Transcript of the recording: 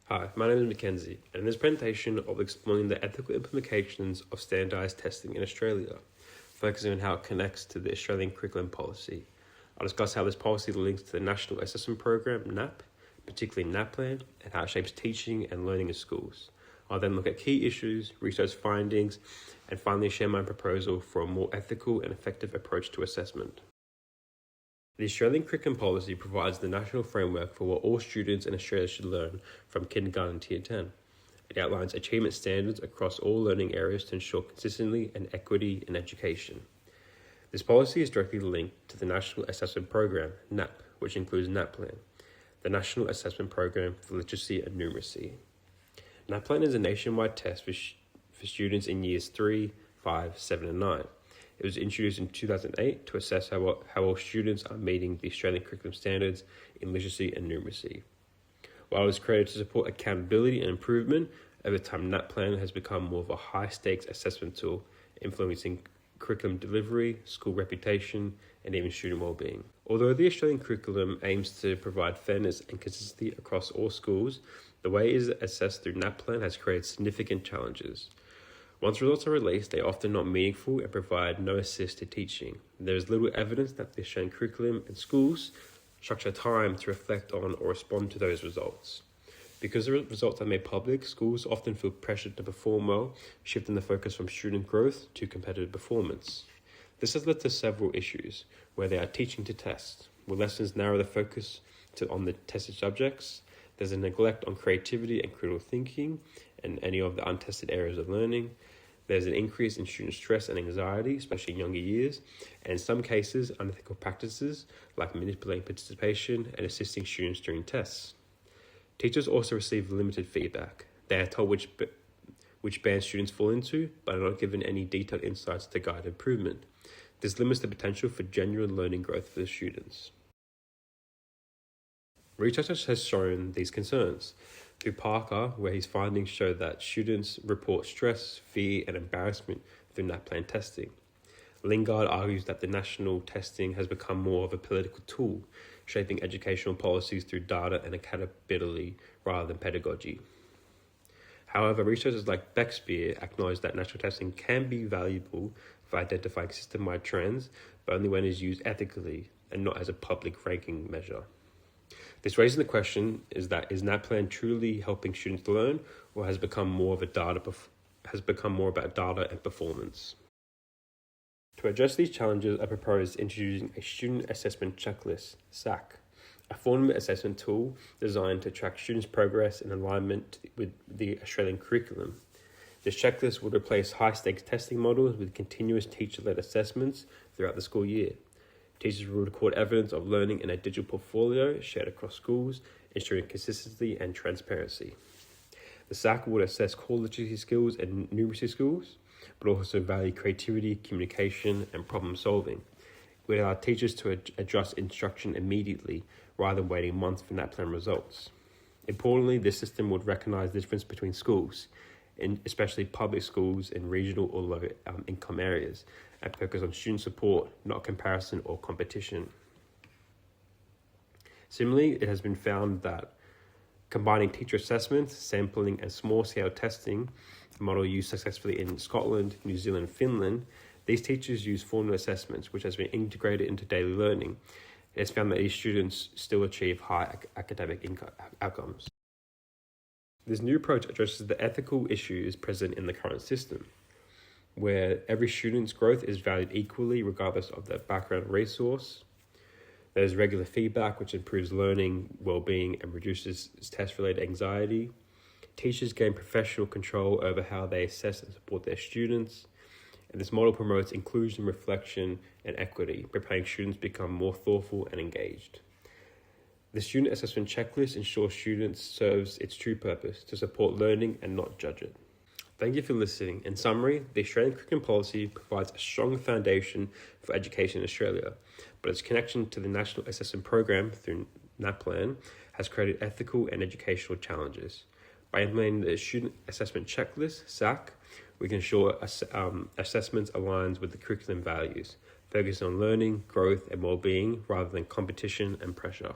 Hi, my name is Mackenzie, and in this presentation I'll be exploring the ethical implications of standardised testing in Australia, focusing on how it connects to the Australian curriculum policy. I'll discuss how this policy links to the National Assessment Program, NAP, particularly NAPLAN, and how it shapes teaching and learning in schools. I'll then look at key issues, research findings, and finally share my proposal for a more ethical and effective approach to assessment. The Australian curriculum policy provides the national framework for what all students in Australia should learn from kindergarten to year 10. It outlines achievement standards across all learning areas to ensure consistency and equity in education. This policy is directly linked to the National Assessment Program, NAP, which includes NAPLAN, the National Assessment Program for Literacy and Numeracy. NAPLAN is a nationwide test for students in years 3, 5, 7 and 9. It was introduced in 2008 to assess how all students are meeting the Australian curriculum standards in literacy and numeracy. While it was created to support accountability and improvement, over time NAPLAN has become more of a high-stakes assessment tool, influencing curriculum delivery, school reputation, and even student well-being. Although the Australian curriculum aims to provide fairness and consistency across all schools, the way it is assessed through NAPLAN has created significant challenges. Once results are released, they are often not meaningful and provide no assist to teaching. There is little evidence that the Australian curriculum and schools structure time to reflect on or respond to those results. Because the results are made public, schools often feel pressured to perform well, shifting the focus from student growth to competitive performance. This has led to several issues, where they are teaching to test, where lessons narrow the focus on the tested subjects. There's a neglect on creativity and critical thinking and any of the untested areas of learning. There's an increase in student stress and anxiety, especially in younger years, and in some cases, unethical practices like manipulating participation and assisting students during tests. Teachers also receive limited feedback. They are told which band students fall into, but are not given any detailed insights to guide improvement. This limits the potential for genuine learning growth for the students. Research has shown these concerns. Through Parker, where his findings show that students report stress, fear, and embarrassment through NAPLAN testing. Lingard argues that the national testing has become more of a political tool, shaping educational policies through data and accountability rather than pedagogy. However, researchers like Beckspear acknowledge that national testing can be valuable for identifying system-wide trends, but only when it is used ethically and not as a public ranking measure. This raises the question: is NAPLAN truly helping students learn, or has become more about data and performance? To address these challenges, I propose introducing a student assessment checklist (SAC), a formative assessment tool designed to track students' progress in alignment with the Australian curriculum. This checklist would replace high-stakes testing models with continuous teacher-led assessments throughout the school year. Teachers will record evidence of learning in a digital portfolio shared across schools, ensuring consistency and transparency. The SAC would assess core literacy skills and numeracy skills, but also value creativity, communication, and problem solving. It would allow teachers to adjust instruction immediately rather than waiting months for NAPLAN results. Importantly, this system would recognize the difference between schools, especially public schools in regional or low-income areas, and focus on student support, not comparison or competition. Similarly, it has been found that combining teacher assessments, sampling, and small-scale testing, a model used successfully in Scotland, New Zealand, and Finland, these teachers use formative assessments, which has been integrated into daily learning. It has found that these students still achieve high academic outcomes. This new approach addresses the ethical issues present in the current system, where every student's growth is valued equally regardless of their background and resource. There's regular feedback, which improves learning, well-being, and reduces test-related anxiety. Teachers gain professional control over how they assess and support their students. And this model promotes inclusion, reflection, and equity, preparing students to become more thoughtful and engaged. The student assessment checklist ensures students serves its true purpose, to support learning and not judge it. Thank you for listening. In summary, the Australian curriculum policy provides a strong foundation for education in Australia, but its connection to the National Assessment Program through NAPLAN has created ethical and educational challenges. By implementing the Student Assessment Checklist, SAC, we can ensure assessments aligns with the curriculum values, focusing on learning, growth, and well-being rather than competition and pressure.